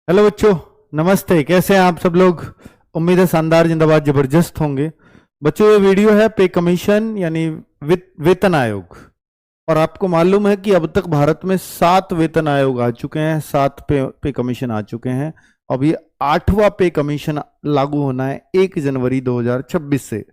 Hello बच्चों, नमस्ते। कैसे हैं आप सब लोग? उम्मीद है शानदार, जिंदाबाद, जबरदस्त होंगे। बच्चों, ये वीडियो है पे कमीशन यानी वेतन आयोग। और आपको मालूम है कि अब तक भारत में 7 वेतन आयोग आ चुके हैं, 7 पे कमीशन आ चुके हैं। अब ये 8वां पे कमीशन लागू होना है 1 जनवरी 2026 से।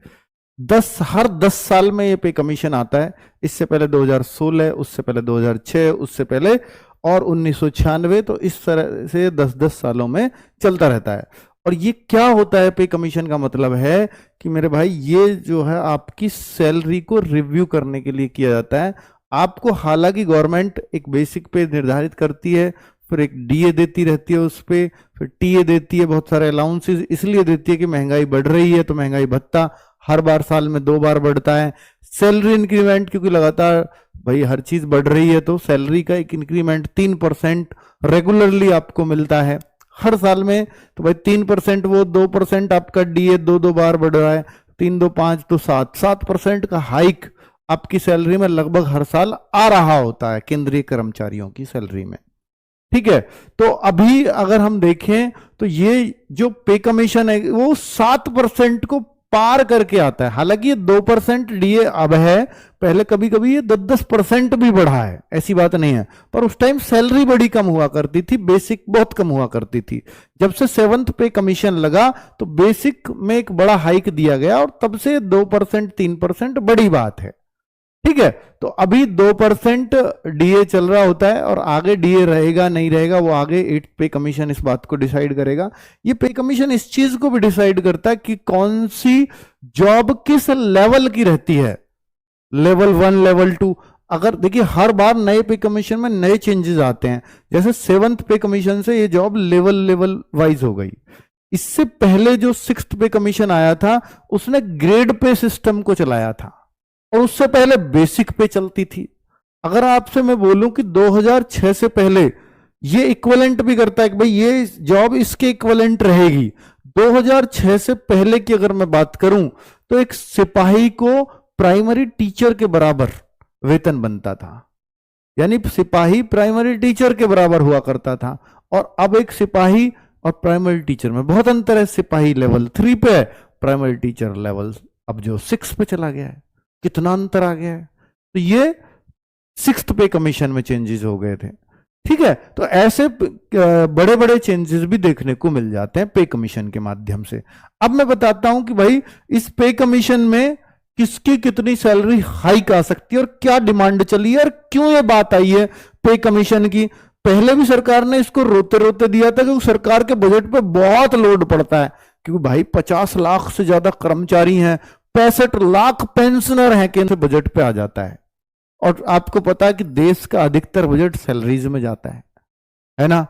हर 10 साल में ये पे कमीशन आता है। इससे पहले 2016, उससे पहले 2006, उससे पहले और 1996। तो इस तरह से 10-10 सालों में चलता रहता है। और ये क्या होता है? पे कमीशन का मतलब है कि मेरे भाई, ये जो है आपकी सैलरी को रिव्यू करने के लिए किया जाता है। आपको हालांकि गवर्नमेंट एक बेसिक पे निर्धारित करती है, फिर एक डीए देती रहती है उस पे, फिर टीए देती है, बहुत सारे अलाउंसेस इसलिए देती है कि महंगाई बढ़ रही है तो महंगाई भत्ता हर बार साल में 2 बार बढ़ता है। सैलरी इंक्रीमेंट, क्योंकि लगातार भाई हर चीज बढ़ रही है तो सैलरी का एक इंक्रीमेंट 3% रेगुलरली आपको मिलता है हर साल में। तो भाई 3% वो 2% आपका डीए 2 बार बढ़ रहा है, 3 2 5 तो 7% का हाइक आपकी सैलरी में लगभग हर साल आ रहा होता है केंद्रीय कर्मचारियों की सैलरी में। ठीक है, तो अभी अगर हम देखें तो ये जो पे कमीशन है वो 7% को पार करके आता है। हालांकि ये 2% डीए अब है, पहले कभी कभी ये 10-10% भी बढ़ा है, ऐसी बात नहीं है। पर उस टाइम सैलरी बड़ी कम हुआ करती थी, बेसिक बहुत कम हुआ करती थी। जब से 7th पे कमीशन लगा तो बेसिक में एक बड़ा हाइक दिया गया और तब से 2% 3% बड़ी बात है। ठीक है, तो अभी 2% डीए चल रहा होता है और आगे डीए रहेगा नहीं रहेगा वो आगे 8th पे कमीशन इस बात को डिसाइड करेगा। ये पे कमीशन इस चीज को भी डिसाइड करता है कि कौन सी जॉब किस लेवल की रहती है, लेवल 1, लेवल 2। अगर देखिए हर बार नए पे कमीशन में नए चेंजेस आते हैं। जैसे 7th पे कमीशन से ये जॉब लेवल वाइज हो गई। इससे पहले जो 6th पे कमीशन आया था उसने ग्रेड पे सिस्टम को चलाया था और उससे पहले बेसिक पे चलती थी। अगर आपसे मैं बोलूं कि 2006 से पहले ये इक्विवेलेंट भी करता है कि भाई ये जॉब इसके इक्विवेलेंट रहेगी। 2006 से पहले की अगर मैं बात करूं तो एक सिपाही को प्राइमरी टीचर के बराबर वेतन बनता था, यानी सिपाही प्राइमरी टीचर के बराबर हुआ करता था। और अब एक सिपाही और प्राइमरी टीचर में बहुत अंतर है। सिपाही लेवल 3 पे है, प्राइमरी टीचर लेवल अब जो 6 पे चला गया है। कितना अंतर आ गया है। तो ये 6th पे कमीशन में चेंजेस हो गए थे। ठीक है, तो ऐसे बड़े बड़े चेंजेस भी देखने को मिल जाते हैं पे कमीशन के माध्यम से। अब मैं बताता हूं कि भाई इस पे कमीशन में किसकी कितनी सैलरी हाइक आ सकती है और क्या डिमांड चली है और क्यों ये बात आई है पे कमीशन की। पहले भी सरकार ने इसको रोते रोते दिया था क्योंकि सरकार के बजट पे बहुत लोड पड़ता है, क्योंकि भाई 50 लाख से ज्यादा कर्मचारी हैं, 65 लाख पेंशनर हैं, केंद्र बजट पे आ जाता है। और आपको पता है कि देश का अधिकतर बजट सैलरीज में जाता है ना।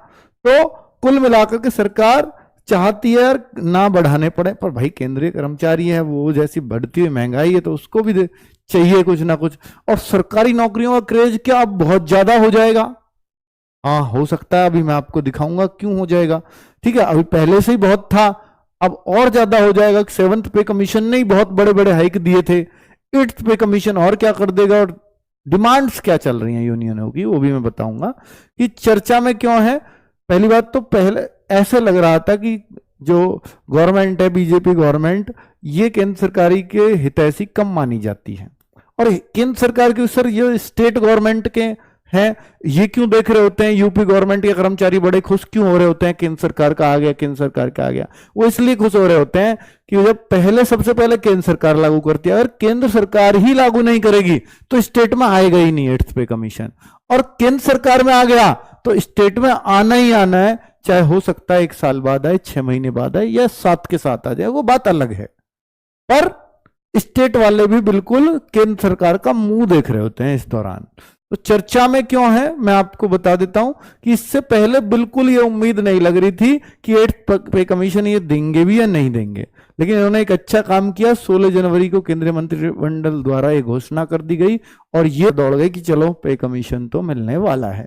तो कुल मिलाकर के सरकार चाहती है यार ना बढ़ाने पड़े, पर भाई केंद्रीय कर्मचारी है, वो जैसी बढ़ती हुई महंगाई है तो उसको भी चाहिए कुछ ना कुछ। और सरकारी नौकरियों का क्रेज क्या अब बहुत ज्यादा हो जाएगा? हाँ, हो सकता है, अभी मैं आपको दिखाऊंगा क्यों हो जाएगा। ठीक है, अभी पहले से ही बहुत था, अब और ज्यादा हो जाएगा। 7th पे कमीशन ने ही बहुत बड़े बड़े हाइक दिए थे, 8th पे कमीशन और क्या कर देगा। और डिमांड्स क्या चल रही हैं यूनियनों की वो भी मैं बताऊंगा कि चर्चा में क्यों है। पहली बात तो पहले ऐसे लग रहा था कि जो गवर्नमेंट है, बीजेपी गवर्नमेंट, ये केंद्र सरकारी के हितैषी कम मानी जाती है। और केंद्र सरकार के सर ये स्टेट गवर्नमेंट के हैं, ये क्यों देख रहे होते हैं यूपी गवर्नमेंट के कर्मचारी बड़े खुश क्यों हो रहे होते हैं केंद्र सरकार का आ गया, केंद्र सरकार का आ गया। वो इसलिए खुश हो रहे होते हैं कि जब पहले सबसे पहले केंद्र सरकार लागू करती है, अगर केंद्र सरकार ही लागू नहीं करेगी तो स्टेट में आएगा ही नहीं 8th पे कमीशन। और केंद्र सरकार में आ गया तो स्टेट में आना ही आना है, चाहे हो सकता है 1 साल बाद आए, 6 महीने बाद आए या 7 के साथ आ जाए, वो बात अलग है। पर स्टेट वाले भी बिल्कुल केंद्र सरकार का मुंह देख रहे होते हैं इस दौरान। तो चर्चा में क्यों है मैं आपको बता देता हूं कि इससे पहले बिल्कुल ये उम्मीद नहीं लग रही थी कि 8th पे कमीशन ये देंगे भी या नहीं देंगे, लेकिन इन्होंने एक अच्छा काम किया। 16 जनवरी को केंद्रीय मंत्रिमंडल द्वारा ये घोषणा कर दी गई और ये दौड़ गई कि चलो पे कमीशन तो मिलने वाला है।